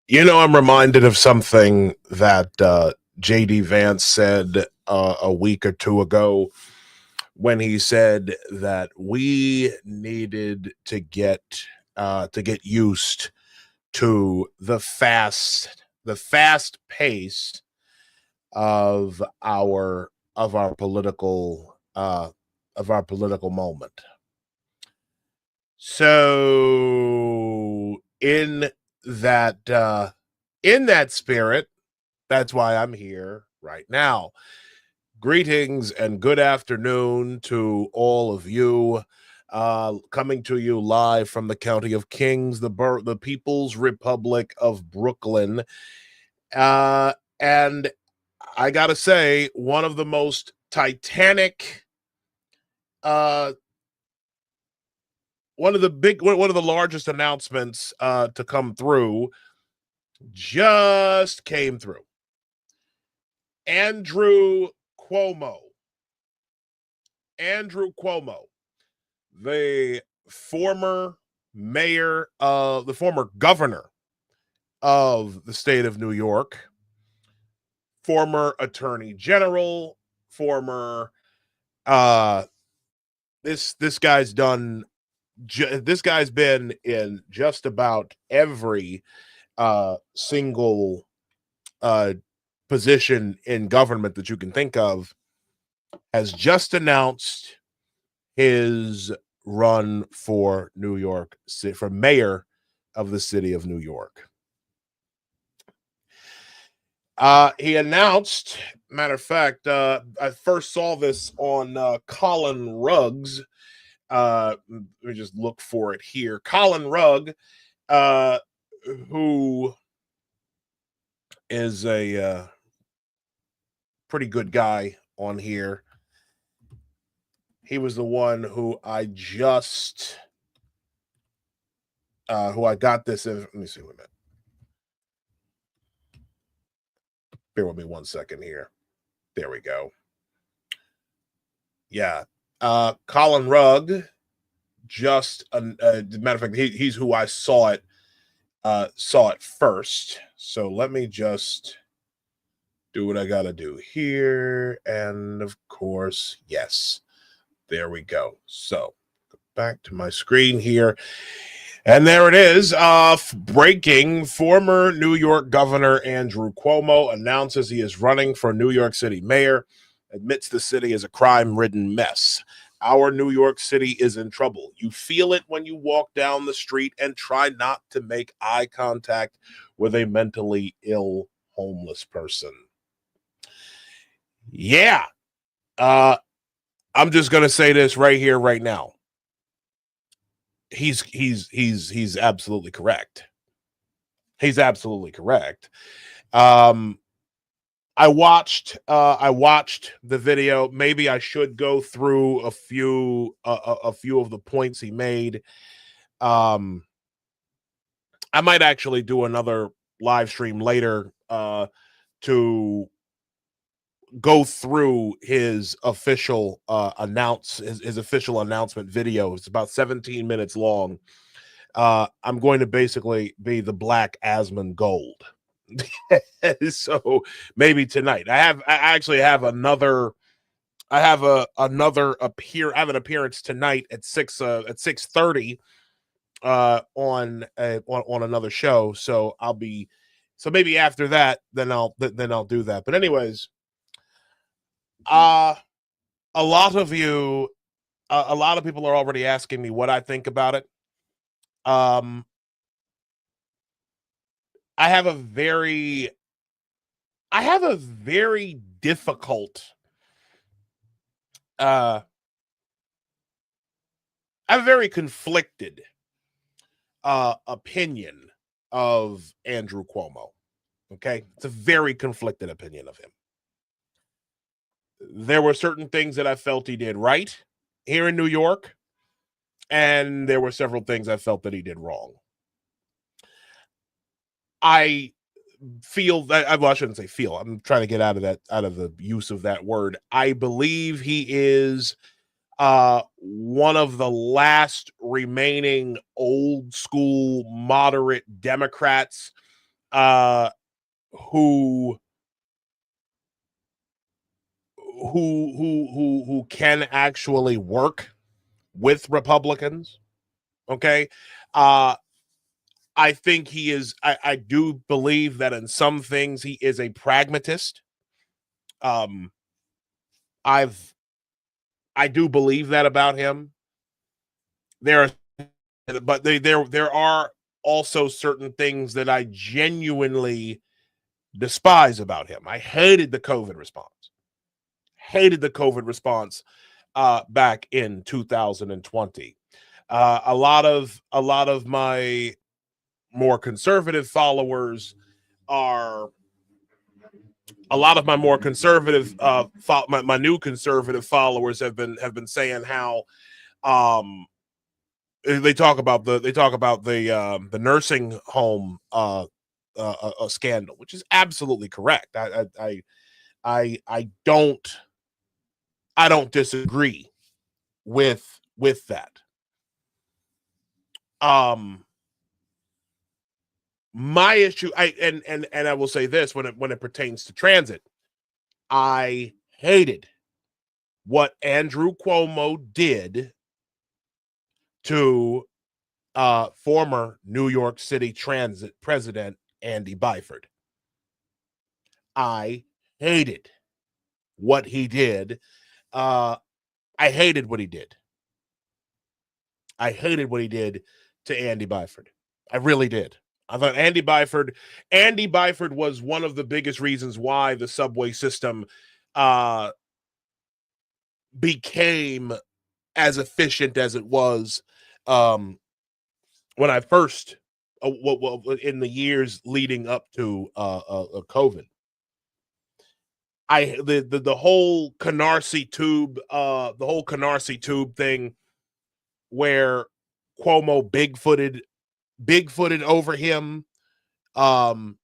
I'm reminded of something that J.D. Vance said a week or two ago when he said that we needed to get used to the fast pace of our political moment. So that uh, in that spirit, that's why I'm here right now. Greetings and good afternoon to all of you. Coming to you live from the County of Kings, the People's Republic of Brooklyn. And I gotta say, one of the most titanic, uh, one of the largest announcements to come through just came through. Andrew Cuomo. Andrew Cuomo, the former the former governor of the state of New York, former attorney general, former this guy's done this guy's been in just about every single uh position in government that you can think of, has just announced his run for for mayor of the city of New York. He announced, matter of fact, I first saw this on Colin Rugg's. Let me just look for it here. Colin Rugg, who is a pretty good guy on here. He was the one who I got this. Let me see. Wait a minute. Bear with me 1 second here. There we go. Yeah. Colin Rugg, matter of fact, he's who I saw it first. So let me just do what I gotta do here. And of course, yes. There we go. So back to my screen here. And there it is. Breaking: former New York Governor Andrew Cuomo announces he is running for New York City mayor, admits the city is a crime-ridden mess. Our New York City is in trouble. You feel it when you walk down the street, and try not to make eye contact with a mentally ill homeless person. Yeah. I'm just going to say this right here, right now. He's absolutely correct. He's absolutely correct. I watched the video. Maybe I should go through a few of the points he made. I might actually do another live stream later to go through his official his official announcement video. It's about 17 minutes long. I'm going to basically be the Black Asmund Gold. So maybe tonight. I actually have another. I have another I have an appearance tonight at 6:30 on another show. So maybe after that, then I'll do that. But anyways, a lot of people are already asking me what I think about it. I have a very difficult I have a very conflicted opinion of Andrew Cuomo. Okay? It's a very conflicted opinion of him. There were certain things that I felt he did right here in New York, and there were several things I felt that he did wrong. I feel that, well, I shouldn't say feel. I'm trying to get out of the use of that word. I believe he is one of the last remaining old school moderate Democrats who who can actually work with Republicans. Okay. I think he is, I do believe that in some things he is a pragmatist. Um, I do believe that about him. There are, but there are also certain things that I genuinely despise about him. I hated the COVID response. Hated the COVID response back in 2020. A lot of my more conservative followers are a lot of my more conservative my new conservative followers have been saying how um they talk about the nursing home scandal, which is absolutely correct. I don't disagree with that. Um my issue, and I will say this when it pertains to transit, I hated what Andrew Cuomo did to former New York City Transit President Andy Byford. I hated what he did. I hated what he did. I hated what he did to Andy Byford. I really did. I thought Andy Byford was one of the biggest reasons why the subway system uh, became as efficient as it was um, when I first, in the years leading up to COVID. The whole Canarsie tube thing where Cuomo bigfooted over him. Um,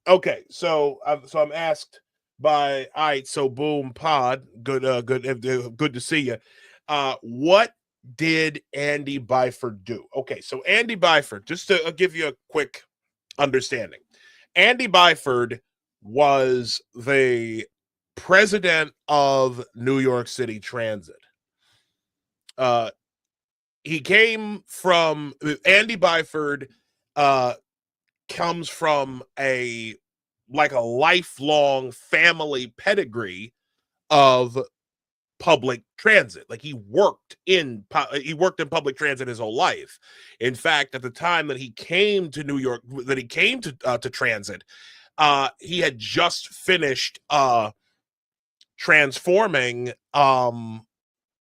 okay, so I'm asked by, all right, so boom pod, good to see you. What did Andy Byford do? Okay, so Andy Byford, just to give you a quick understanding. Andy Byford was the president of New York City Transit. Uh, he came from Andy Byford. Comes from a lifelong family pedigree of public transit. Like he worked in public transit his whole life. In fact, at the time that he came to New York, that he came to transit, he had just finished transforming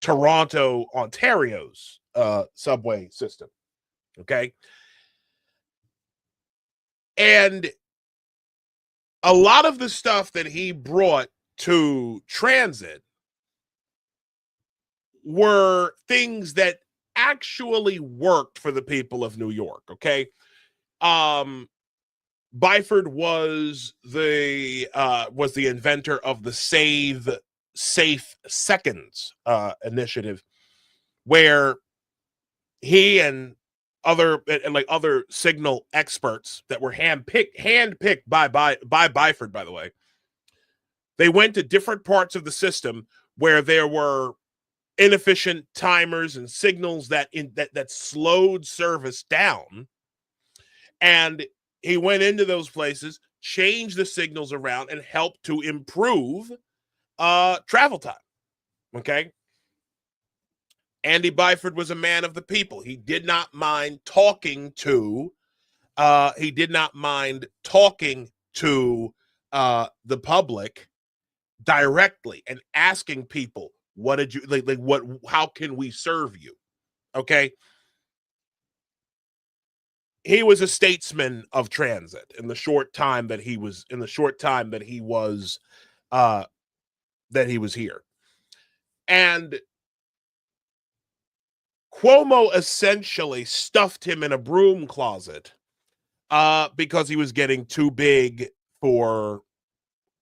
Toronto, Ontario's subway system. Okay. And a lot of the stuff that he brought to transit were things that actually worked for the people of New York. Okay. Byford was the inventor of the Safe Seconds initiative, where he and other signal experts that were handpicked by Byford, by the way, they went to different parts of the system where there were inefficient timers and signals that slowed service down, and he went into those places, changed the signals around, and helped to improve travel time. Okay. Andy Byford was a man of the people. He did not mind talking to the public directly and asking people, what did you like what how can we serve you? Okay. He was a statesman of transit in the short time that he was here. And Cuomo essentially stuffed him in a broom closet because he was getting too big for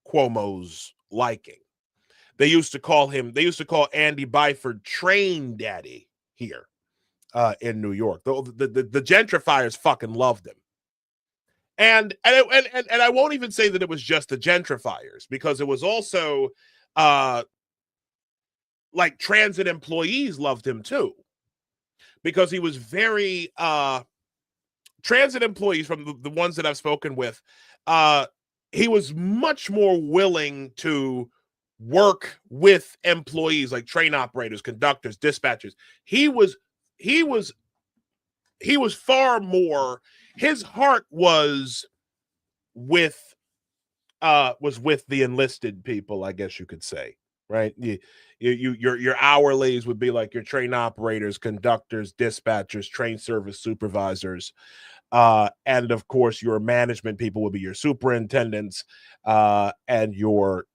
Cuomo's liking. They used to call Andy Byford Train Daddy here in New York. The gentrifiers fucking loved him. And I won't even say that it was just the gentrifiers, because it was also uh like transit employees loved him too, because he was very transit employees, from the ones that I've spoken with, he was much more willing to work with employees like train operators, conductors, dispatchers. He was he was he was far more, his heart with was with the enlisted people, I guess you could say, right? Your hourlies would be like your train operators, conductors, dispatchers, train service supervisors, and of course your management people would be your superintendents, and your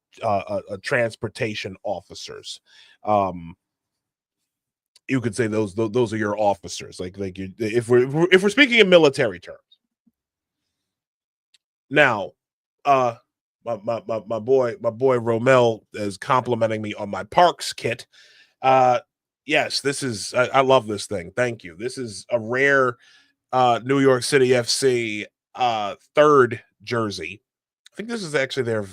transportation officers. You could say those are your officers, like you, if we're speaking in military terms. Now, my boy Romel is complimenting me on my Parks kit. Uh, yes, this is, I love this thing. Thank you. This is a rare New York City FC third jersey. I think this is actually their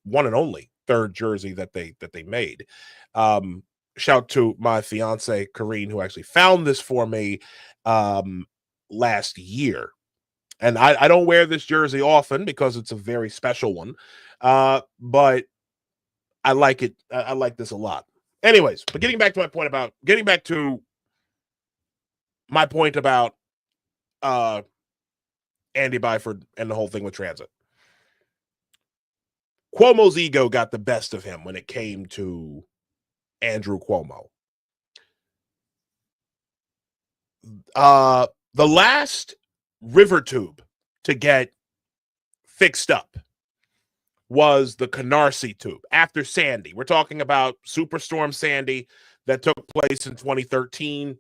one and only third jersey that they made. Um, Shout to my fiance Kareen, who actually found this for me um, last year. And I don't wear this jersey often because it's a very special one, but I like it. I like this a lot. Anyways, but getting back to my point about uh, Andy Byford and the whole thing with transit. Cuomo's ego got the best of him when it came to Andrew Cuomo. The last river tube to get fixed up was the Canarsie tube after Sandy. We're talking about Superstorm Sandy that took place in 2013.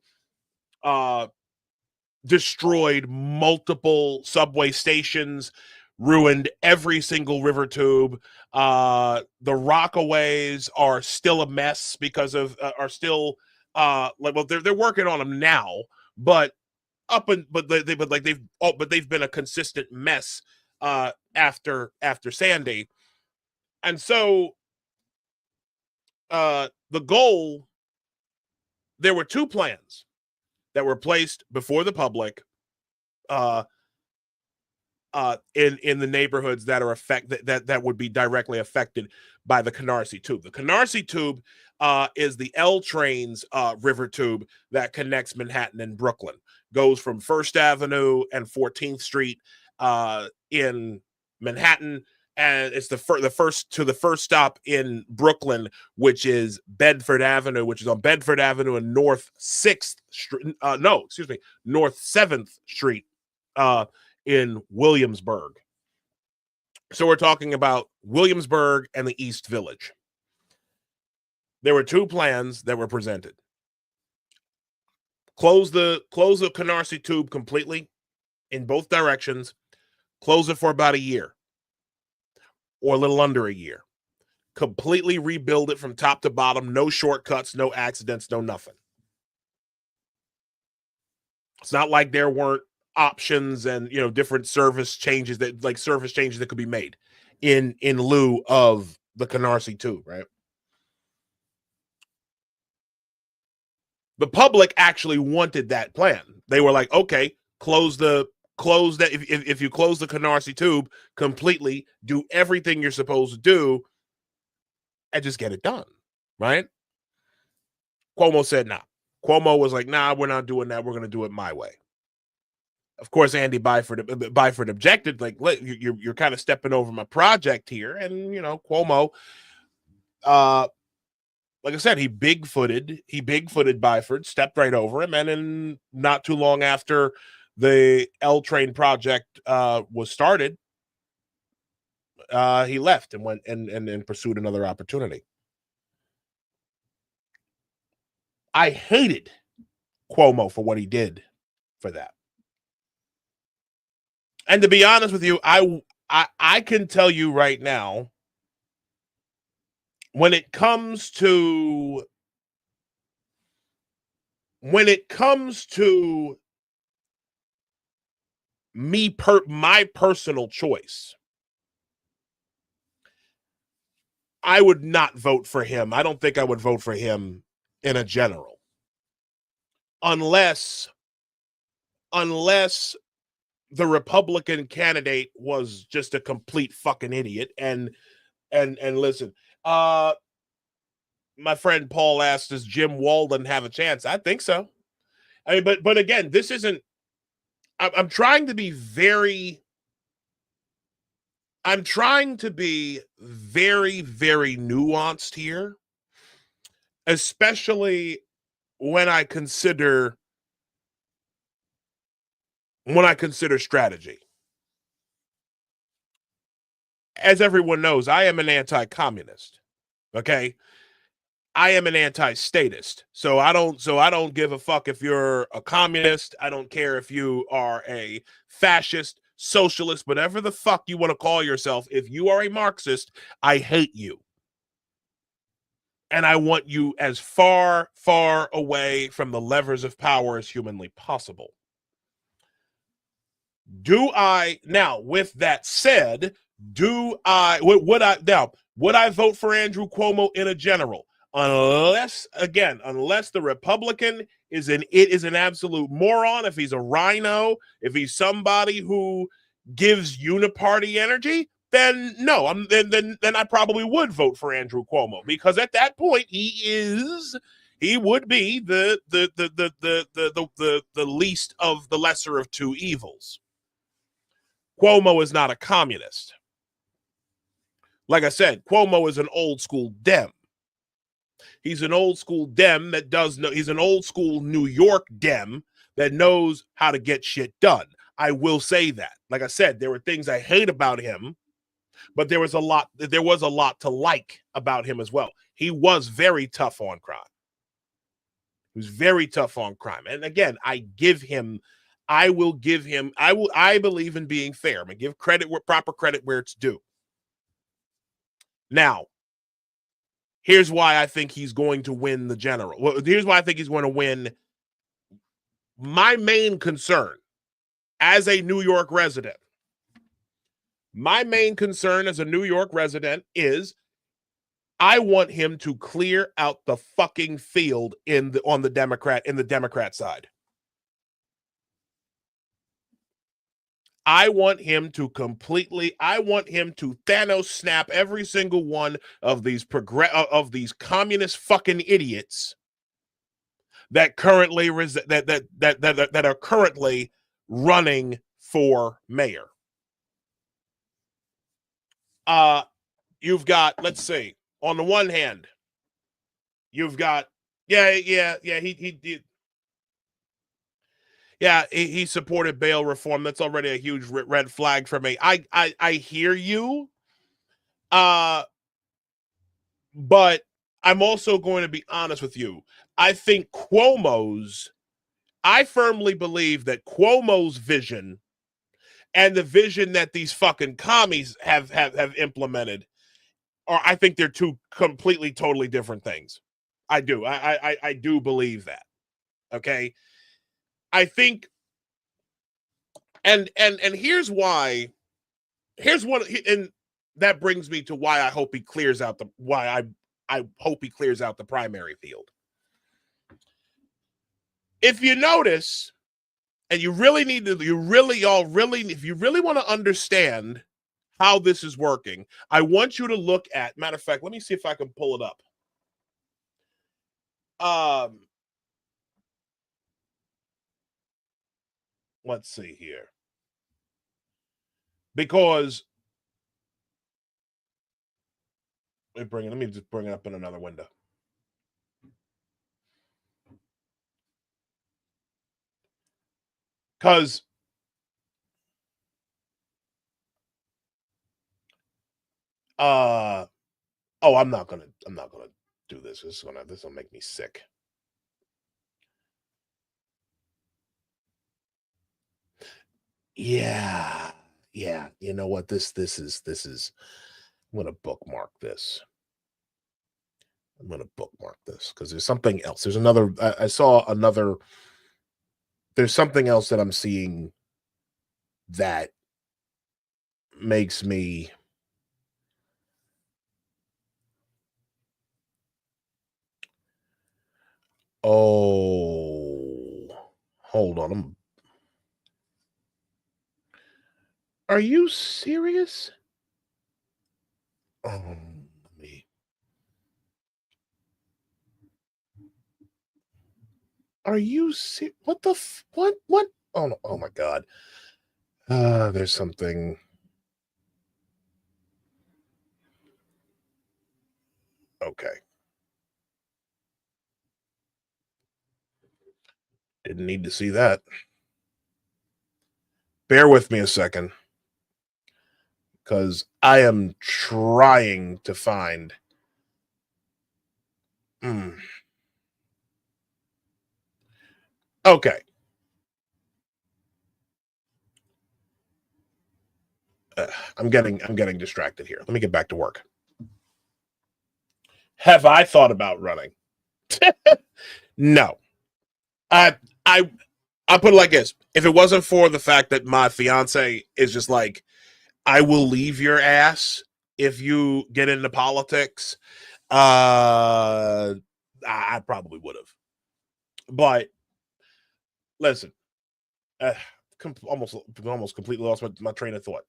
Destroyed multiple subway stations, ruined every single river tube. The Rockaways are still a mess because of are still like, well, they're working on them now, but they've been a consistent mess after Sandy. And so the goal, there were two plans that were placed before the public uh, in the neighborhoods that are that would be directly affected by the Canarsie tube. The Canarsie tube is the L train's river tube that connects Manhattan and Brooklyn. Goes from First Avenue and 14th Street in Manhattan, and it's the first stop in Brooklyn, which is Bedford Avenue, which is on Bedford Avenue and North 6th Street. No, excuse me, North 7th Street. In Williamsburg. So we're talking about Williamsburg and the East Village. There were two plans that were presented. Close the Canarsie tube completely in both directions. Close it for about a year or a little under a year. Completely rebuild it from top to bottom. No shortcuts, no accidents, no nothing. It's not like there weren't options and different service changes that could be made in lieu of the Canarsie tube, right? The public actually wanted that plan. They were like, okay, close that. If you close the Canarsie tube completely, do everything you're supposed to do, and just get it done, right? Cuomo said, nah. Cuomo was like, nah, we're not doing that. We're going to do it my way. Of course, Andy Byford objected, like, you're kind of stepping over my project here. And, Cuomo, like I said, he big-footed Byford, stepped right over him. And then not too long after the L train project was started, he left and went and pursued another opportunity. I hated Cuomo for what he did for that. And to be honest with you, I can tell you right now, when it comes to my personal choice, I would not vote for him. I don't think I would vote for him in a general. Unless the Republican candidate was just a complete fucking idiot. And listen, my friend Paul asked, does Jim Walden have a chance? I think so. I mean, but again, this isn't. I'm trying to be very very nuanced here, especially when I consider strategy. As everyone knows, I am an anti-communist. Okay? I am an anti-statist. So I don't give a fuck if you're a communist. I don't care if you are a fascist, socialist, whatever the fuck you want to call yourself. If you are a Marxist, I hate you. And I want you as far, far away from the levers of power as humanly possible. Now, with that said, would I vote for Andrew Cuomo in a general? Unless the Republican is an absolute moron, if he's a rhino, if he's somebody who gives uniparty energy, then no, then I probably would vote for Andrew Cuomo, because at that point he would be the least of the lesser of two evils. Cuomo is not a communist. Like I said, Cuomo is an old school Dem. He's an old school Dem he's an old school New York Dem that knows how to get shit done. I will say that. Like I said, there were things I hate about him, but there was a lot to like about him as well. He was very tough on crime. He was very tough on crime. And again, I believe in being fair. I'm gonna give proper credit where it's due. Now, here's why I think he's going to win the general. Well, here's why I think he's going to win. My main concern as a New York resident is I want him to clear out the fucking field in the Democrat side. I want him to Thanos snap every single one of these communist fucking idiots that currently that are currently running for mayor. You've got, let's see, on the one hand, you've got he supported bail reform. That's already a huge red flag for me. I hear you. But I'm also going to be honest with you. I firmly believe that Cuomo's vision and the vision that these fucking commies have implemented I think they're two completely, totally different things. I do. I do believe that. Okay. I think, and here's why. And that brings me to why I hope he clears out the primary field. If you notice, and if you really want to understand how this is working, I want you to look at, matter of fact, let me see if I can pull it up. Let's see here. Because let me just bring it up in another window. Because I'm not gonna do this. This will make me sick. Yeah. You know what? This is. I'm gonna bookmark this. Because there's something else. There's another. I saw another. There's something else that I'm seeing that makes me hold on. Are you serious? Me. Are you what the what? Oh no, oh my god. There's something. Okay. Didn't need to see that. Bear with me a second, because I am trying to find. Okay. I'm getting distracted here. Let me get back to work. Have I thought about running? No. I put it like this. If it wasn't for the fact that my fiance is just like, I will leave your ass if you get into politics, I probably would have. But listen, almost completely lost my train of thought.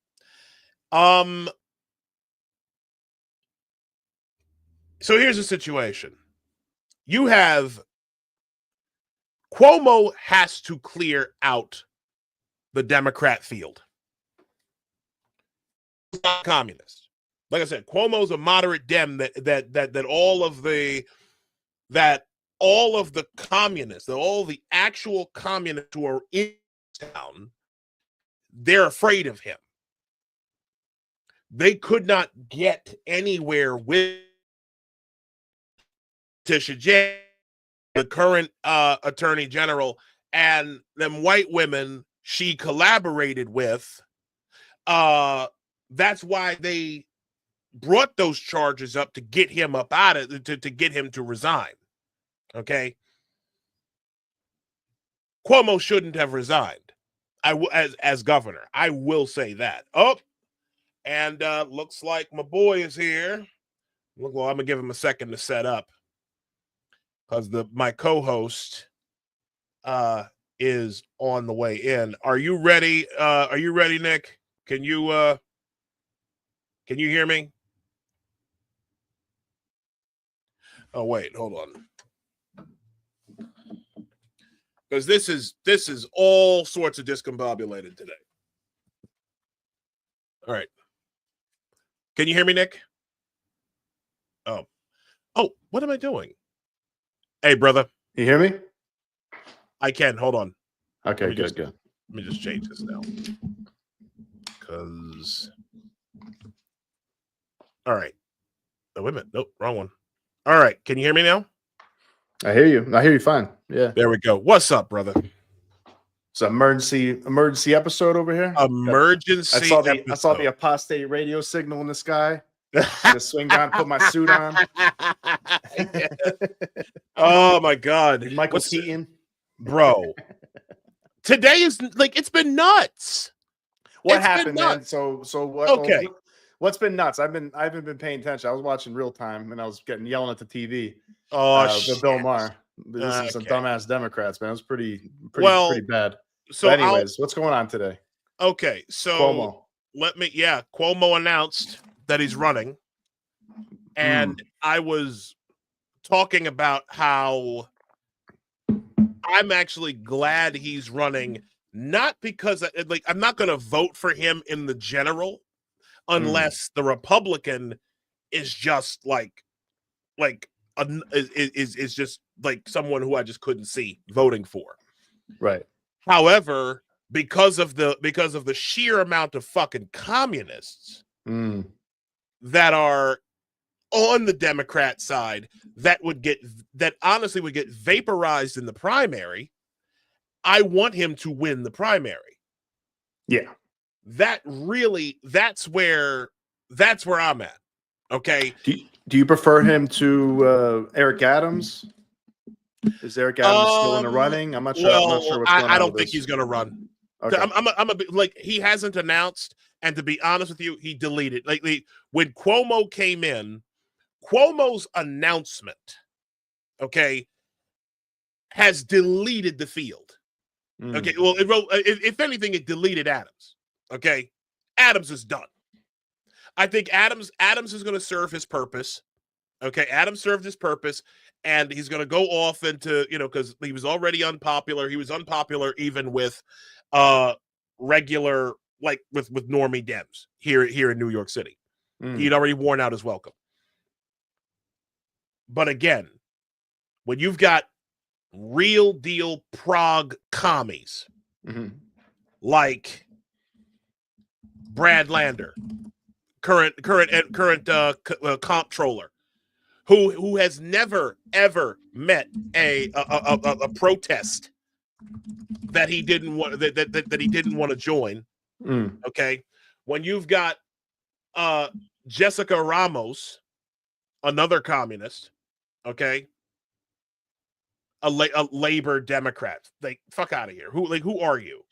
So here's the situation. You have Cuomo has to clear out the Democrat field. He's not communist. Like I said, Cuomo's a moderate Dem that all of the communists, that all the actual communists who are in town, they're afraid of him. They could not get anywhere with Tisha, the current attorney general, and them white women she collaborated with. That's why they brought those charges up to get him up out of to get him to resign. Okay. Cuomo shouldn't have resigned. As governor. I will say that. Oh, and looks like my boy is here. Well, I'm gonna give him a second to set up, because my co-host is on the way in. Are you ready? Are you ready, Nick? Can you hear me? Oh wait, hold on. Because this is all sorts of discombobulated today. All right. Can you hear me, Nick? Oh, what am I doing? Hey, brother. You hear me? I can. Hold on. Okay, good. Let me just change this now. Because. All right. Oh, wait a minute. Nope, wrong one. All right. Can you hear me now? I hear you. I hear you fine. Yeah. There we go. What's up, brother? It's an emergency episode over here. Emergency. I saw the apostate radio signal in the sky. I just swing down, put my suit on. Oh my God, Michael Keaton, bro. Today is like, it's been nuts. What happened, man? So what? Okay. What's been nuts? I haven't been paying attention. I was watching real time and I was yelling at the TV. Oh, Bill Maher. This is some dumbass Democrats, man. It was pretty bad. So but anyways, what's going on today? Okay, so Cuomo. Cuomo announced that he's running, and I was talking about how I'm actually glad he's running, not because I'm not going to vote for him in the general unless the Republican is just is just like someone who I just couldn't see voting for. Right. However, because of the sheer amount of fucking communists that are on the Democrat side that honestly would get vaporized in the primary, I want him to win the primary. Yeah. That's where I'm at. Okay. Do you prefer him to Eric Adams? Is Eric Adams still in the running? I'm not sure. I'm not sure what's going on. I don't think he's going to run. Okay. I'm a bit like, he hasn't announced, and to be honest with you, he deleted. Like, when Cuomo came in, Cuomo's announcement, okay, has deleted the field. Okay, well, if anything, it deleted Adams. Okay, Adams is done. I think Adams is going to serve his purpose. Okay, Adams served his purpose, and he's going to go off into, because he was already unpopular. He was unpopular even with regular, like with normie Dems here in New York City. He'd already worn out his welcome. But again, when you've got real deal Prague commies like Brad Lander, current comptroller, who has never ever met a protest that he didn't want that he didn't want to join. Okay, when you've got Jessica Ramos, another communist, okay, a labor Democrat, like, fuck out of here. Who are you?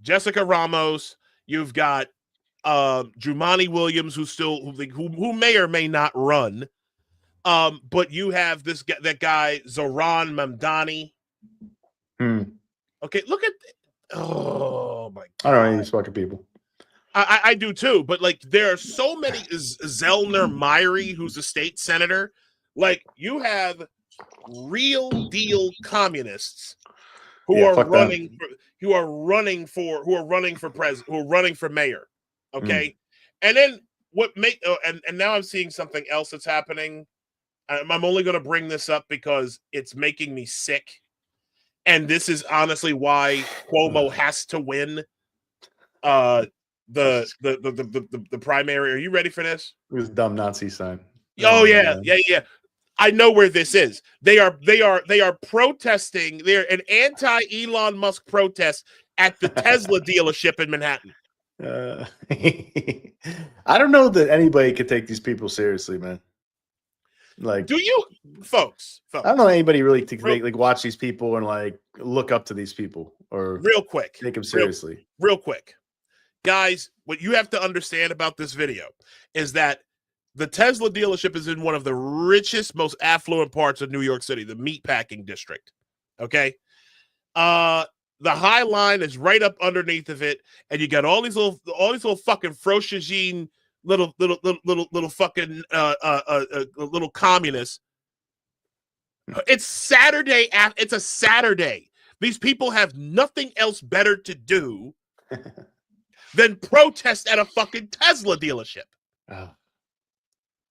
Jessica Ramos. You've got Jumaane Williams, who may or may not run. But you have that guy Zoran Mamdani. Okay, look at. Oh my God! I don't know these fucking people. I do too, but like, there are so many. Zellner Myrie, who's a state senator. Like, you have real deal communists who are running for mayor. Okay, and then and now I'm seeing something else that's happening. I'm only going to bring this up because it's making me sick, and this is honestly why Cuomo has to win the primary. Are you ready for this? It was a dumb Nazi sign. Oh yeah. I know where this is. They are protesting. They're an anti-Elon Musk protest at the Tesla dealership in Manhattan. I don't know that anybody could take these people seriously, man. Like, do you, folks? I don't know anybody really to watch these people and like look up to these people or real quick take them seriously. Real quick, guys. What you have to understand about this video is that the Tesla dealership is in one of the richest, most affluent parts of New York City, the meatpacking district. Okay. The High Line is right up underneath of it, and you got all these little fucking Froshagine little fucking little communists. It's Saturday. It's a Saturday. These people have nothing else better to do than protest at a fucking Tesla dealership.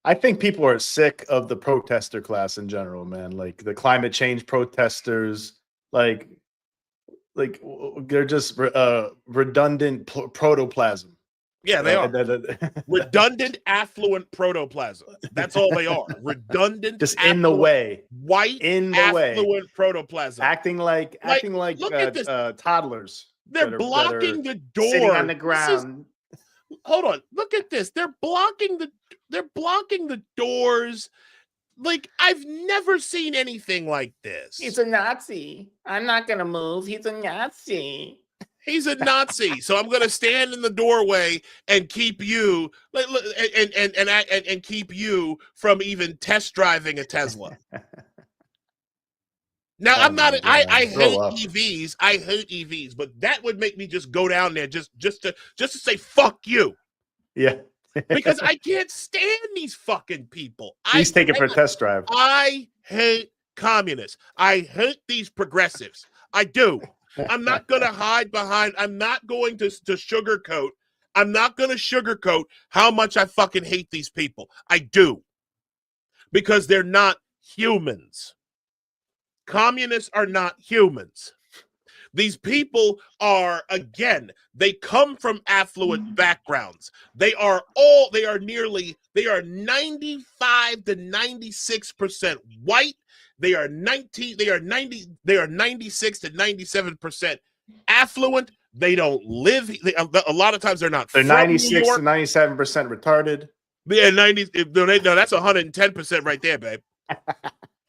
I think people are sick of the protester class in general, man. Like the climate change protesters, like they're just redundant protoplasm. Yeah, they are. Redundant, affluent protoplasm. That's all they are. Redundant, just affluent, in the way. White, in the affluent way. Protoplasm. Acting like toddlers. They're blocking the door. Sitting on the ground. Hold on. Look at this. They're blocking the doors. Like, I've never seen anything like this. He's a Nazi. I'm not gonna move. He's a Nazi. He's a Nazi. So I'm gonna stand in the doorway and keep you and keep you from even test driving a Tesla. Now, I hate EVs. I hate EVs, but that would make me just go down there just to say fuck you. Yeah. Because I can't stand these fucking people. Please take it for a test drive. I hate communists. I hate these progressives. I do. I'm not going to hide behind. I'm not going to sugarcoat. I'm not going to sugarcoat how much I fucking hate these people. I do. Because they're not humans. Communists are not humans. These people are, again, they come from affluent backgrounds. They are 95 to 96% white. They are 96 to 97% affluent. They don't live. A lot of times they're not. They're 96 to 97% retarded. Yeah, 90. No, that's 110% right there, babe.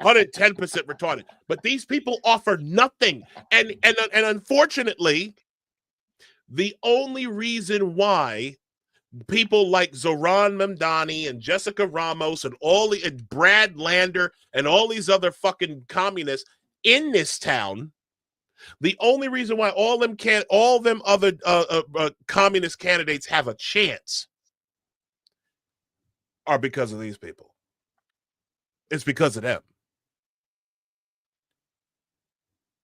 110% retarded. But these people offer nothing. And unfortunately, the only reason why people like Zoran Mamdani and Jessica Ramos and and Brad Lander and all these other fucking communists in this town, the only reason why all them other communist candidates have a chance are because of these people. It's because of them.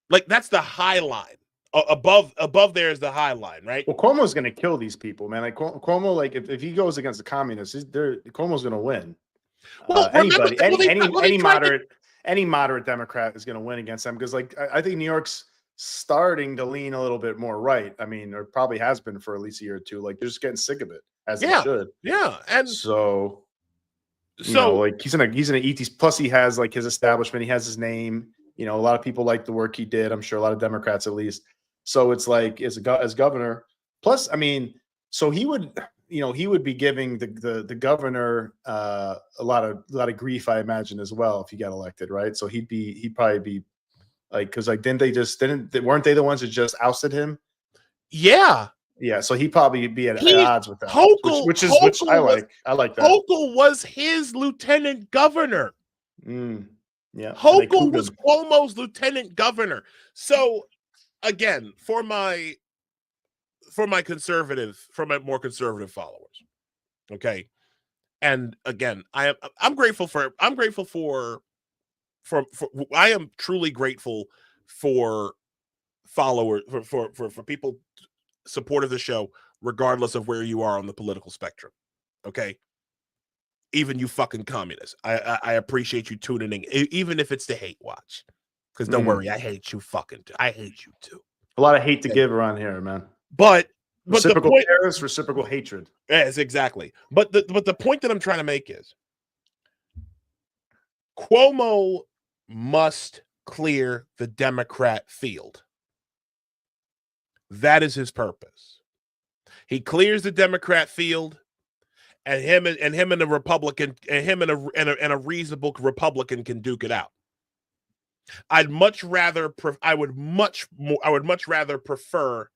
Like, that's the high line. Above there is the high line, right? Well, Cuomo's going to kill these people, man. Like Cuomo, like if he goes against the communists, Cuomo's going to win. Well, Anybody, any moderate Democrat is going to win against them, because, like, I think New York's starting to lean a little bit more right. I mean, or probably has been for at least a year or two. Like, they're just getting sick of it, as they should. Yeah, and so you know, like, he's gonna eat these. Plus, he has, like, his establishment. He has his name. You know, a lot of people like the work he did. I'm sure a lot of Democrats, at least. So it's like, as governor. Plus, I mean, so he would be giving the governor a lot of grief, I imagine, as well, if he got elected, right? So he'd probably be like, because, like, weren't they the ones that just ousted him? Yeah. So he'd probably be at odds with that, which I like. I like that. Hochul was his lieutenant governor. Yeah, Hochul was Cuomo's lieutenant governor. So again, for my more conservative followers, okay. And again, I'm grateful for I am truly grateful for followers, for people support of the show, regardless of where you are on the political spectrum. Okay. Even you fucking communists. I appreciate you tuning in, even if it's the hate watch. Because don't worry, I hate you fucking too. I hate you too. A lot of hate to give around here, man. But reciprocal cares, reciprocal hatred. Yes, exactly. But the point that I'm trying to make is Cuomo must clear the Democrat field. That is his purpose. He clears the Democrat field, and him and a Republican, and him and a reasonable Republican can duke it out. I would much rather prefer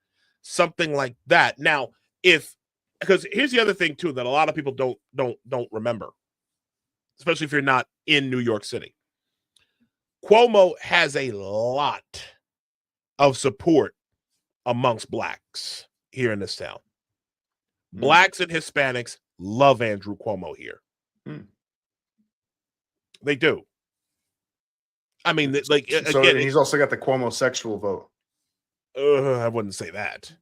something like that. Now, because here's the other thing too that a lot of people don't remember, especially if you're not in New York City. Cuomo has a lot of support amongst blacks here in this town. Blacks and Hispanics love Andrew Cuomo here. They do. I mean, like, so again, he's also got the Cuomo sexual vote. I wouldn't say that.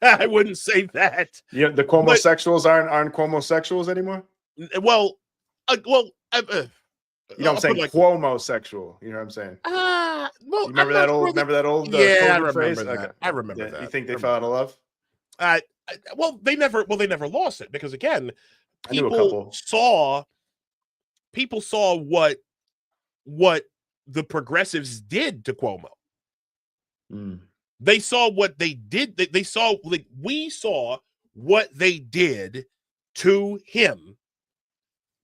I wouldn't say that. Yeah, the Cuomo sexuals aren't Cuomo sexuals anymore. Well, you know, I'm saying, like, Cuomo sexual. You know what I'm saying? Well, you remember that old? Remember that old? Yeah, I remember phrase? that. Okay. I remember that. You think they fell out of love? Well, they never lost it, because again, people saw what the progressives did to Cuomo. They saw what they did. They saw, like, we saw what they did to him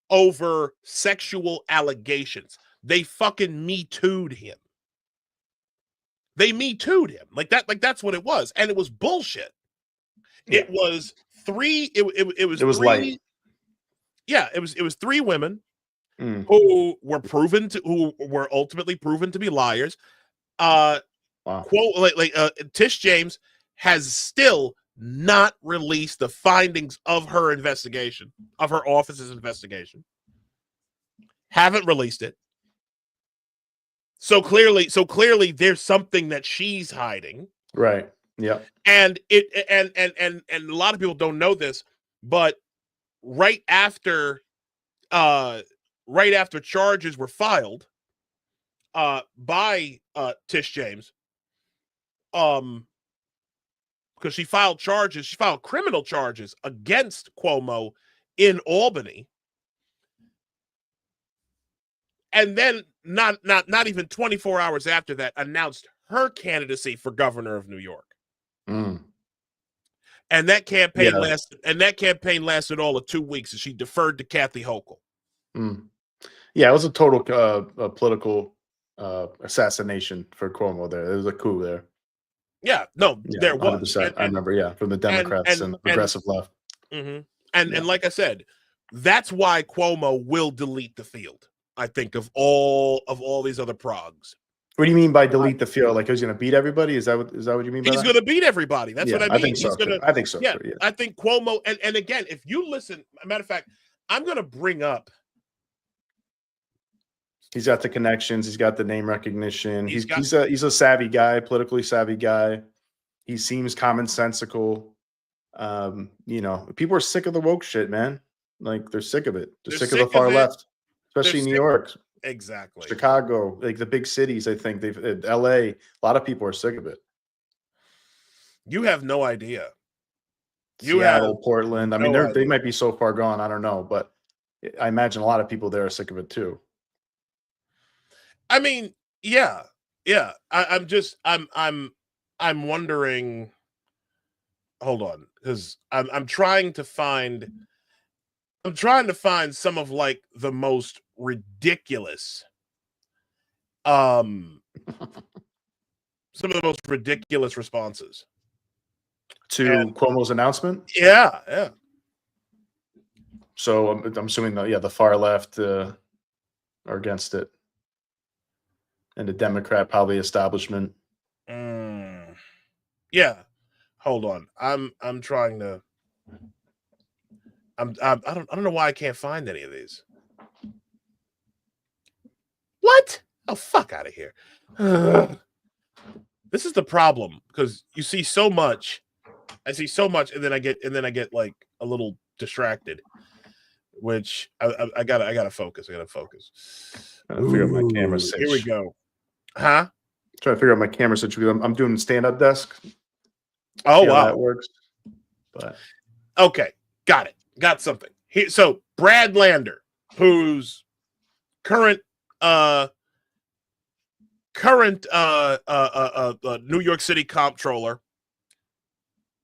over sexual allegations. They fucking Me Too'd him. They Me Too'd him. Like that's what it was. And it was bullshit. Yeah. It was three. It was three, light. Yeah, it was three women who were ultimately proven to be liars. Wow. Quote, Tish James has still not released the findings of her investigation, of her office's investigation. Haven't released it. So clearly there's something that she's hiding. Right. Yeah. And a lot of people don't know this, but right after charges were filed by Tish James, because she filed criminal charges against Cuomo in Albany. And then not even 24 hours after that, announced her candidacy for governor of New York. And that campaign lasted all of 2 weeks, and she deferred to Kathy Hochul. Yeah, it was a total political assassination for Cuomo. There was a coup there. Yeah, no, Yeah, there was, 100%. I remember. Yeah, from the Democrats and the progressive left. and Yeah. like I said, that's why Cuomo will delete the field. I think of all these other progs. What do you mean by delete the field? Like he's going to beat everybody? Is that what you mean by He's that? going to beat everybody. That's what I mean. I think so He's too. gonna, I think so yeah, too. Yeah. I think Cuomo, and again, if you listen, matter of fact, I'm going to bring up. He's got the connections. He's got the name recognition. He's got, he's a savvy guy, politically savvy guy. He seems commonsensical. You know, people are sick of the woke shit, man. Like they're sick of it. They're sick of the far left, especially New York. Exactly. Chicago, like the big cities. I think LA. A lot of people are sick of it. You have no idea. Seattle, Portland. I mean, they might be so far gone. I don't know, but I imagine a lot of people there are sick of it too. I mean, yeah. I'm wondering. Hold on, because I'm trying to find some of like the most ridiculous, some of the most ridiculous responses to Cuomo's announcement. Yeah. So I'm assuming the far left are against it, and the Democrat probably establishment. Yeah. Hold on. I'm trying to. I don't know why I can't find any of these. What? Oh, fuck out of here. This is the problem, because you see so much. I see so much, and then I get like a little distracted, which I gotta focus. I gotta focus. Trying to figure out my camera situation. Here we go. Huh? Trying to figure out my camera situation. I'm doing stand-up desk. Oh, wow, that works. But okay, got it. Got something here. So Brad Lander, who's current New York City comptroller,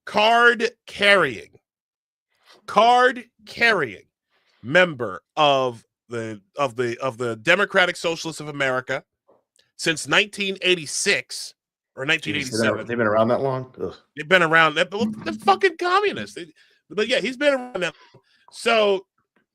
card carrying member of the Democratic Socialists of America since 1986 or 1987. They've been around that long? Ugh. They've been around. They're fucking communists. But yeah, he's been around that. So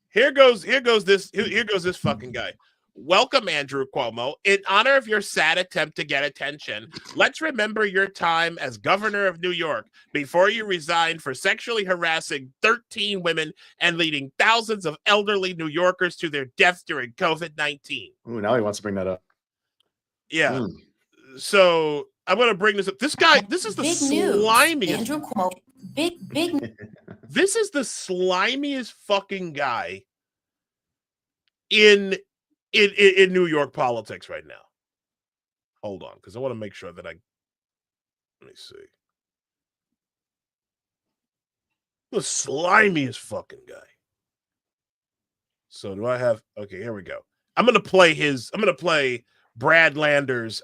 here goes this fucking guy. Welcome, Andrew Cuomo. In honor of your sad attempt to get attention, let's remember your time as governor of New York before you resigned for sexually harassing 13 women and leading thousands of elderly New Yorkers to their deaths during COVID-19. Ooh, now he wants to bring that up. Yeah. So I'm going to bring this up. This guy, this is the slimiest. Andrew Cuomo, big. This is the slimiest fucking guy in New York politics right now. Hold on, because I want to make sure that let me see. The slimiest fucking guy. So do I have, okay, here we go. I'm going to play Brad Lander's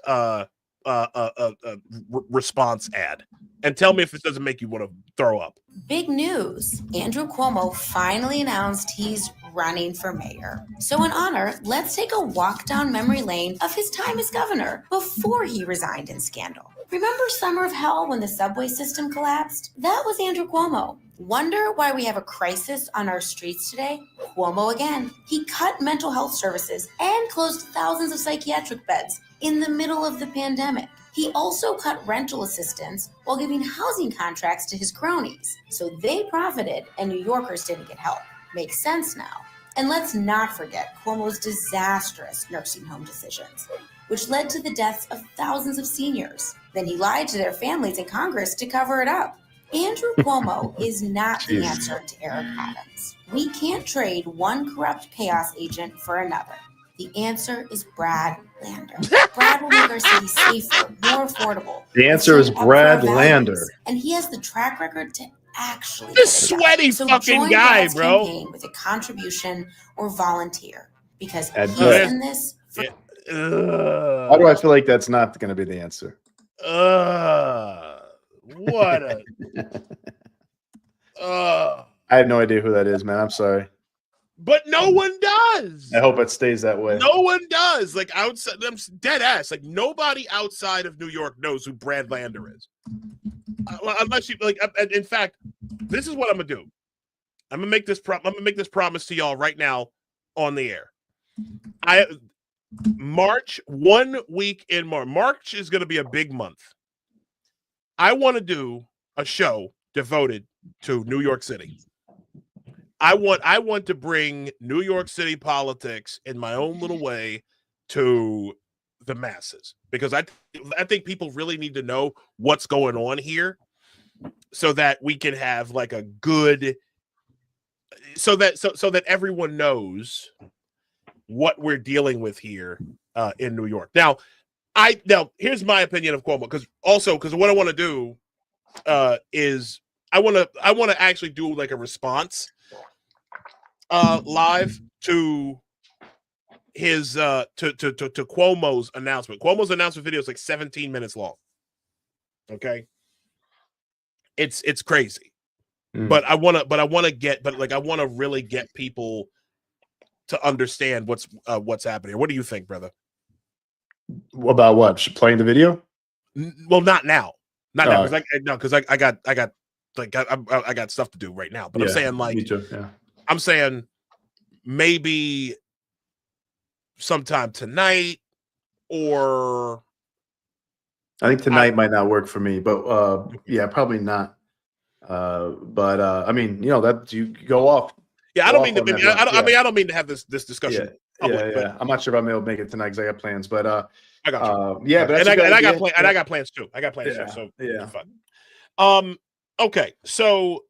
response ad, and tell me if it doesn't make you want to throw up. Big news. Andrew Cuomo finally announced he's running for mayor. So in honor, let's take a walk down memory lane of his time as governor before he resigned in scandal. Remember Summer of Hell when the subway system collapsed? That was Andrew Cuomo. Wonder why we have a crisis on our streets today? Cuomo again. He cut mental health services and closed thousands of psychiatric beds in the middle of the pandemic. He also cut rental assistance while giving housing contracts to his cronies. So they profited and New Yorkers didn't get help. Makes sense now. And let's not forget Cuomo's disastrous nursing home decisions, which led to the deaths of thousands of seniors. Then he lied to their families in Congress to cover it up. Andrew Cuomo is not the answer to Eric Adams. We can't trade one corrupt chaos agent for another. The answer is Brad Lander. Brad will make our city safer, more affordable. The answer is Brad Lander. And he has the track record to actually this sweaty fucking guy, bro. Campaign with a contribution or volunteer, because he's in this. Why do I feel like that's not going to be the answer? What a. I have no idea who that is, man. I'm sorry. but no one does. I hope it stays that way. No one does. Like outside, I'm dead ass. Like nobody outside of New York knows who Brad Lander is, unless you like. In fact, this is what I'm gonna do. I'm gonna make this promise to y'all right now on the air. March, 1 week in March. March is gonna be a big month. I want to do a show devoted to New York City. I want to bring New York City politics in my own little way to the masses, because I think people really need to know what's going on here, so that we can have like a good, so that everyone knows what we're dealing with here in New York. Now here's my opinion of Cuomo, because what I want to do is I want to actually do like a response live to his to Cuomo's announcement. Cuomo's announcement video is like 17 minutes long. Okay, it's crazy, but I want to really get people to understand what's happening. What do you think, brother? About what? Playing the video? Well, not now, because I got stuff to do right now. But I'm saying, like, me too. Yeah. I'm saying maybe sometime tonight, or I think tonight might not work for me, but yeah, probably not. But I mean, that you go off. Yeah, I don't mean to have this discussion. Yeah. I'm not sure if I'm able to make it tonight because I got plans, but I got you. Yeah, but I got plans too. So yeah. Fun. Okay, so,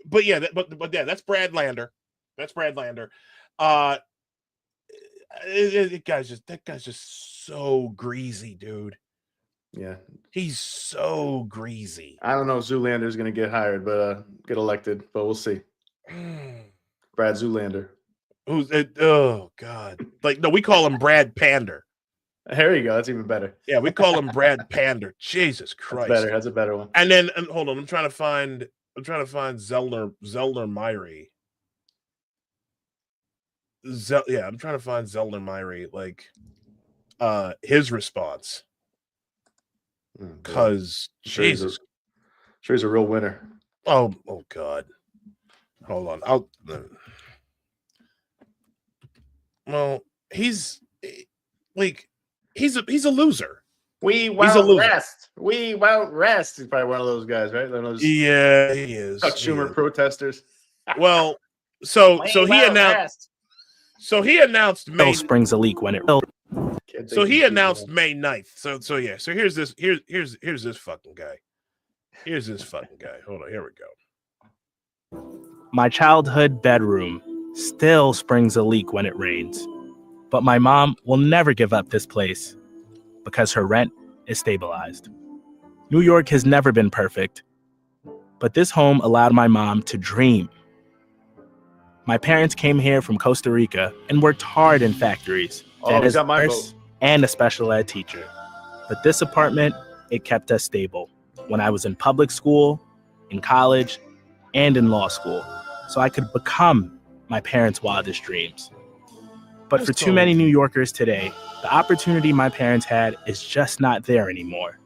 but yeah, but that's Brad Lander. That guy's just so greasy, dude. Yeah, he's so greasy. I don't know if Zoolander's gonna get hired, but get elected, but we'll see. Brad Zoolander. Who's oh god. Like, no, we call him Brad Pander. There you go. That's even better. Yeah, we call him Brad Pander. Jesus Christ. That's a better one. And then hold on, I'm trying to find Zellner Myrie. I'm trying to find Zellner Myrie, like his response. Because Jesus. Sure he's a real winner. Oh god. Hold on. Well, he's a loser. We won't rest. We won't rest. He's probably one of those guys, right? Yeah, he is. Chuck Schumer protesters. Well, so he announced. So he announced May springs a leak when it will. So he announced May 9th. So yeah. So here's this fucking guy. Hold on. Here we go. My childhood bedroom still springs a leak when it rains. But my mom will never give up this place because her rent is stabilized. New York has never been perfect, but this home allowed my mom to dream. My parents came here from Costa Rica and worked hard in factories as a nurse and a special ed teacher. But this apartment, it kept us stable when I was in public school, in college, and in law school, so I could become my parents' wildest dreams. But for too many New Yorkers today, the opportunity my parents had is just not there anymore.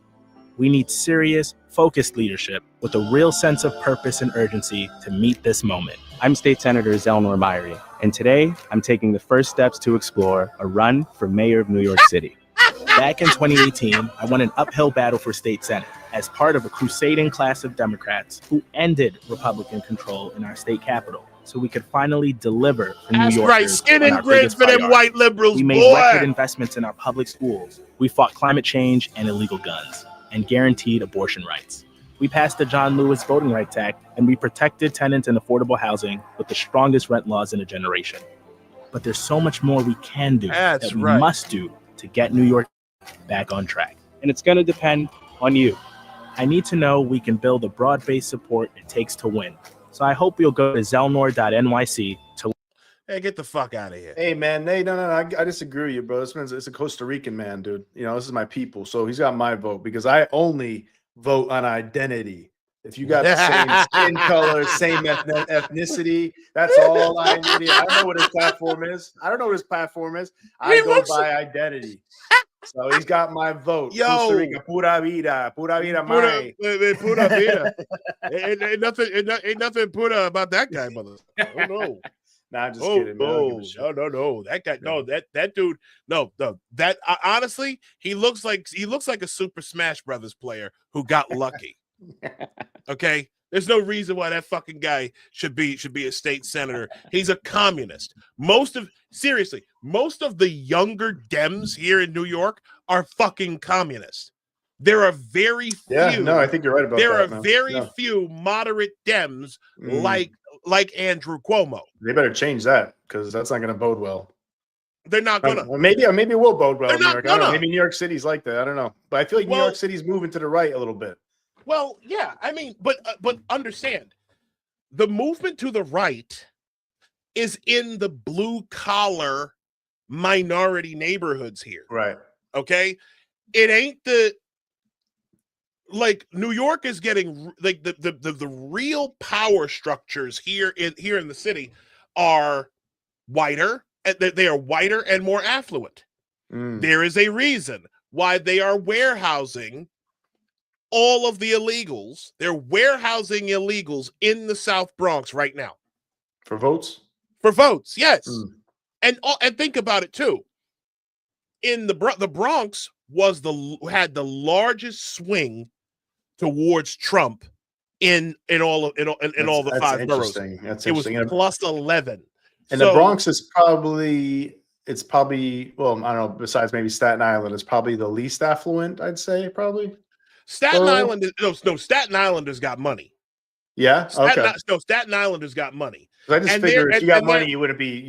We need serious, focused leadership with a real sense of purpose and urgency to meet this moment. I'm State Senator Zellner Myrie, and today I'm taking the first steps to explore a run for mayor of New York City. Back in 2018, I won an uphill battle for state senate as part of a crusading class of Democrats who ended Republican control in our state capital, so we could finally deliver for New Yorkers. That's right, skin and grits for them white liberals. We made record investments in our public schools. We fought climate change and illegal guns, and guaranteed abortion rights. We passed the John Lewis Voting Rights Act, and we protected tenants in affordable housing with the strongest rent laws in a generation. But there's so much more we can do that we must do to get New York back on track. And it's going to depend on you. I need to know we can build the broad-based support it takes to win. So I hope you'll go to zelnor.nyc to. Hey, get the fuck out of here. Hey, man. Hey, no. I disagree with you, bro. This man's, it's a Costa Rican man, dude. This is my people. So he's got my vote because I only vote on identity. If you got the same skin color, same ethnicity, that's all I need. I don't know what his platform is. I go by identity. So he's got my vote. Yo, Costa Rica, pura vida mai. Pura vida. Ain't nothing pura about that guy, mother. Oh no. Nah, I'm just kidding, man. I don't give a shit. No. That guy, no, that dude, no. That honestly, he looks like a Super Smash Brothers player who got lucky. Okay, there's no reason why that fucking guy should be a state senator. He's a communist. Most of the younger Dems here in New York are fucking communists. There are very few. Yeah, no, I think you're right about that. There are very few moderate Dems like Andrew Cuomo. They better change that because that's not going to bode well. They're not gonna. Maybe it will bode well in New York. I don't know. No. Maybe New York City's like that. I don't know, but I feel like New York City's moving to the right a little bit. Well, yeah, I mean, but understand, the movement to the right is in the blue collar minority neighborhoods here. Right. Okay. It ain't New York is getting like the real power structures here in the city are whiter, and they are whiter and more affluent. There is a reason why they are warehousing all of the illegals. They're warehousing illegals in the South Bronx right now. For votes? For votes, yes. And think about it too. In the Bronx had the largest swing towards Trump in all the five boroughs. It was plus 11. And the Bronx is probably well, I don't know, besides maybe Staten Island, it's probably the least affluent, I'd say, probably. Staten Islanders got money. Yeah. Staten Islanders got money. I just figured if you got money, you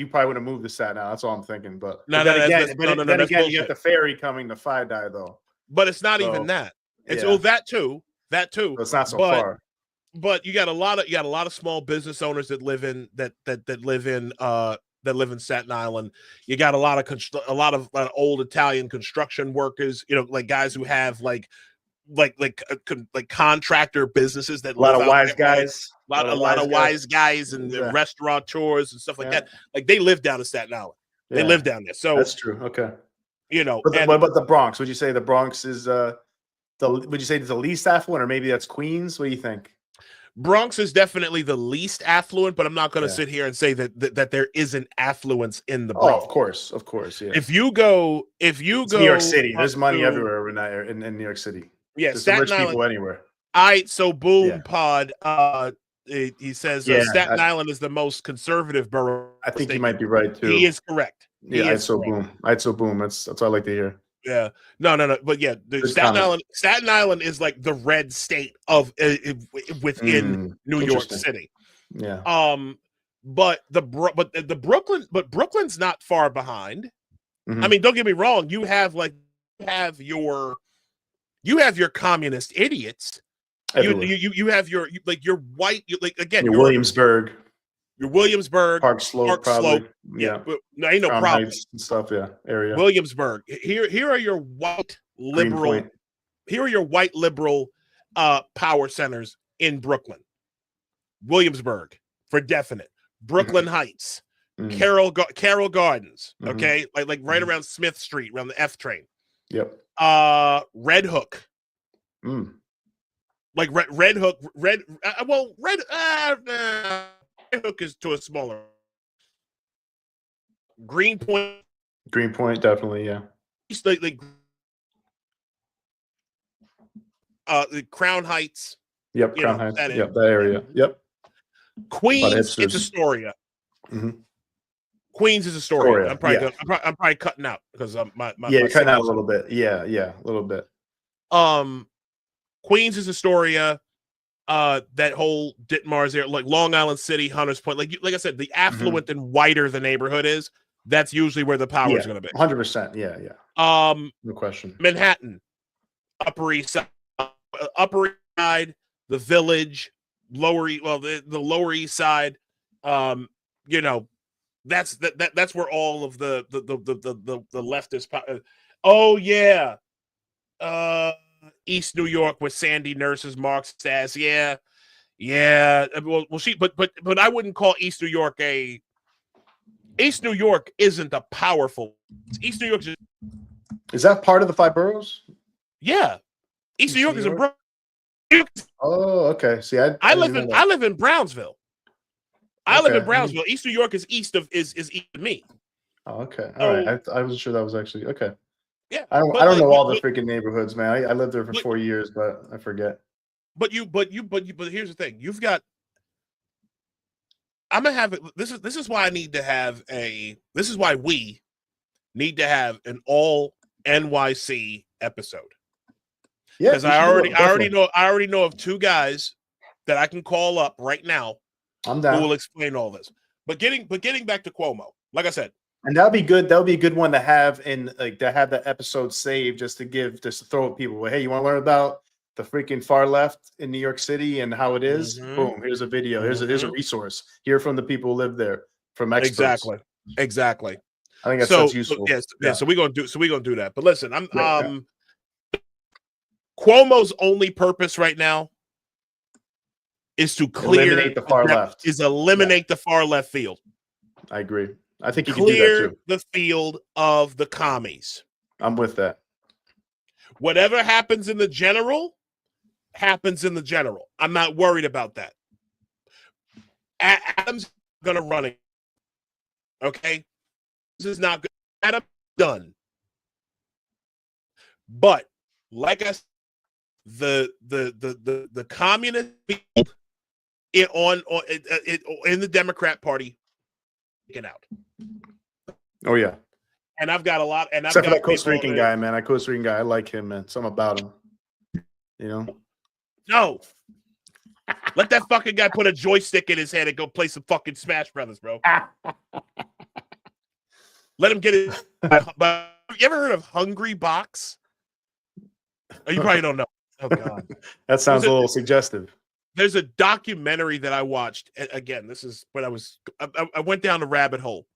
probably wouldn't move to Staten Island. That's all I'm thinking. But then again, you got the ferry coming to Fidei though. But it's not even that. It's that too. So it's not so far. But you got a lot of small business owners that live in Staten Island. You got a lot of old Italian construction workers. Like guys who have like contractor businesses that a lot of wise guys, a lot of wise guys and restaurateurs and stuff like that. Like they live down in Staten Island. They live down there. So that's true. Okay. But what about the Bronx? Would you say the Bronx is would you say it's the least affluent, or maybe that's Queens? What do you think? Bronx is definitely the least affluent, but I'm not going to sit here and say that there isn't affluence in the Bronx. Oh, of course. Yeah. If you go New York City, there's money everywhere in New York City. Yeah, there's rich people anywhere. So boom pod. He says Staten Island is the most conservative borough. I think he might be right too. He is correct. I'd so boom. That's what I like to hear. Yeah, no. But yeah, Staten Island is like the red state of within New York City. Yeah. But Brooklyn's not far behind. I mean, don't get me wrong. You have your communist idiots. You have your white, your Williamsburg. Your Williamsburg, Park Slope, probably. Yeah, but no, ain't no Crown problem. Heights and stuff. Yeah, area. Williamsburg. Here are your white liberal. Here are your white liberal power centers in Brooklyn. Williamsburg, for definite. Brooklyn Heights, Carroll Gardens. Okay, like right around Smith Street, around the F train. Yep. Red Hook. Like Red Hook. Red Hook is to a smaller. Greenpoint, definitely, yeah. Like the Crown Heights. Yep, Crown Heights. That area. Yep. Queens, it's Astoria. Queens is Astoria. I'm probably cutting out because my you're cutting out a little bit. Yeah, a little bit. Queens is Astoria. That whole Ditmars area, like Long Island City, Hunters Point, like I said, the affluent and whiter the neighborhood is, that's usually where the power is going to be. 100%. Yeah. No question. Manhattan, Upper East Side, the Village, the Lower East Side. That's where all of the leftist. East New York with Sandy Nurse's Mark says, yeah. Well, but I wouldn't call East New York East New York isn't a powerful. East New York is that part of the 5 boroughs? Yeah, East New York is in Brooklyn. Oh, okay. See, I live in Brownsville. I live in Brownsville. East New York is east of me. Oh, okay. All right. I wasn't sure that was actually okay. Yeah. I don't know all the freaking neighborhoods, man. I lived there for 4 years, but I forget. But here's the thing. You've got. I'm gonna have it. This is why I need to have this is why we need to have an all NYC episode. Yeah, because I already know of 2 guys that I can call up right now. I'm down. Who will explain all this. But getting back to Cuomo, like I said, and that'll be good. That'll be a good one to have to have that episode saved just to throw at people. Hey, you want to learn about the freaking far left in New York City and how it is? Boom! Here's a video. Here's a resource. Hear from the people who live there, from experts. Exactly. I think that's useful. So we're gonna do that. But listen, Cuomo's only purpose right now is to eliminate the far left. Eliminate the far left field. I agree. I think you can do that too. The field of the commies. I'm with that. Whatever happens in the general, happens in the general. I'm not worried about that. Adam's gonna run it. Okay, this is not good. Adam's done. But like I said, the communist field in the Democrat Party taken out. Oh yeah. And I've got a lot. And except for that Costa Rican guy, man. That Costa Rican guy, I like him, man. Something about him. You know. No. Let that fucking guy put a joystick in his head and go play some fucking Smash Brothers, bro. Let him get it. But you ever heard of Hungry Box? Oh, you probably don't know. Oh God, that sounds a little suggestive. There's a documentary that I watched. Again, this is when I went down the rabbit hole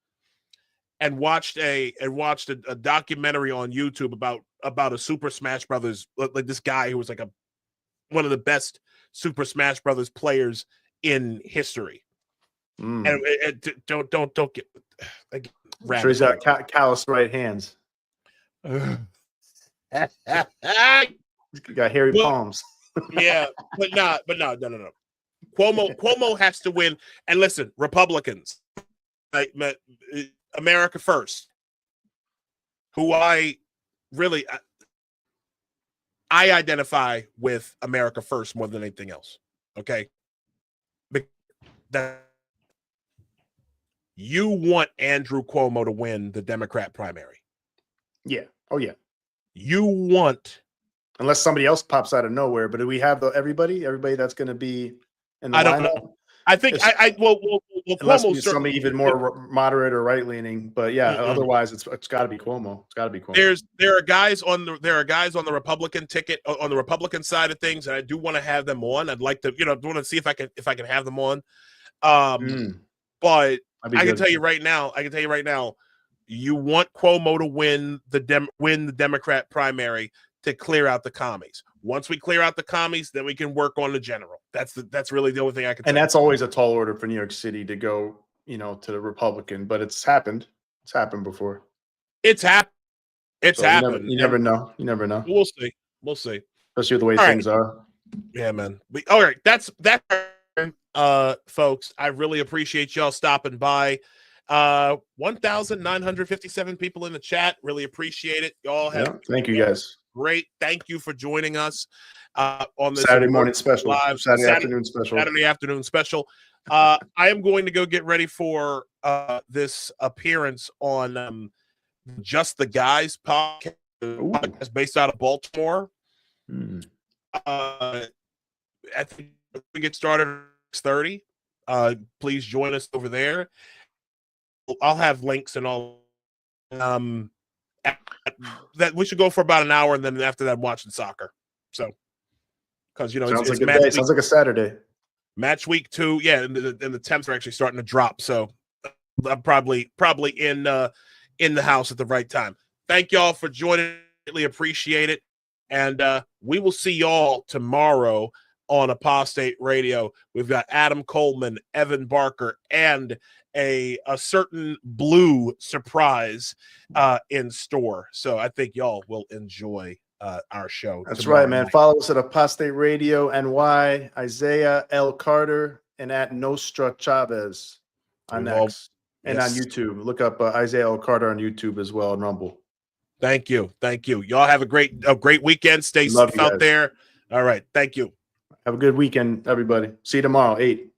and watched a documentary on YouTube about a Super Smash Brothers, like this guy who was like one of the best Super Smash Brothers players in history. And don't get sure he's got callous right hands. Got hairy palms. Yeah, but no. Cuomo has to win. And listen, Republicans, America First, who I identify with America First more than anything else. Okay, that you want Andrew Cuomo to win the Democrat primary. Yeah. Oh yeah. You want. Unless somebody else pops out of nowhere, but do we have everybody that's going to be in the lineup? I don't know. I think unless Cuomo somebody even more moderate or right leaning, but yeah, otherwise it's got to be Cuomo. It's got to be Cuomo. There are guys on the Republican ticket on the Republican side of things, and I do want to have them on. I'd like to, want to see if I can have them on. But I can tell you right now, you want Cuomo to win the Democrat primary to clear out the commies. Once we clear out the commies, then we can work on the general. That's really the only thing I can. And that's always a tall order for New York City to go, to the Republican. But it's happened. It's happened before. It's happened. It's happened. You never know. You never know. We'll see. Especially with the way things are. Yeah, man. All right. That's folks. I really appreciate y'all stopping by. 1,957 people in the chat. Really appreciate it. Y'all have. Thank you, guys. Great. Thank you for joining us on this Saturday morning special. Live Saturday afternoon special. Saturday afternoon special. I am going to go get ready for this appearance on Just the Guys podcast based out of Baltimore. I think we get started at 6:30. Please join us over there. I'll have links and all. That we should go for about an hour, and then after that, I'm watching soccer. So, because sounds like a day. Sounds like a Saturday. Match week 2, and the temps are actually starting to drop. So, I'm probably in the house at the right time. Thank y'all for joining. Really appreciate it. And we will see y'all tomorrow on Apostate Radio. We've got Adam Coleman, Evan Barker, and a certain blue surprise in store. So I think y'all will enjoy our show. That's right, man. Night. Follow us at Apostate Radio NY, Isaiah L. Carter, and at Nostra Chavez on X. And on YouTube. Look up Isaiah L. Carter on YouTube as well, and Rumble. Thank you. Thank you. Y'all have a great weekend. Stay safe out there. All right. Thank you. Have a good weekend, everybody. See you tomorrow, 8.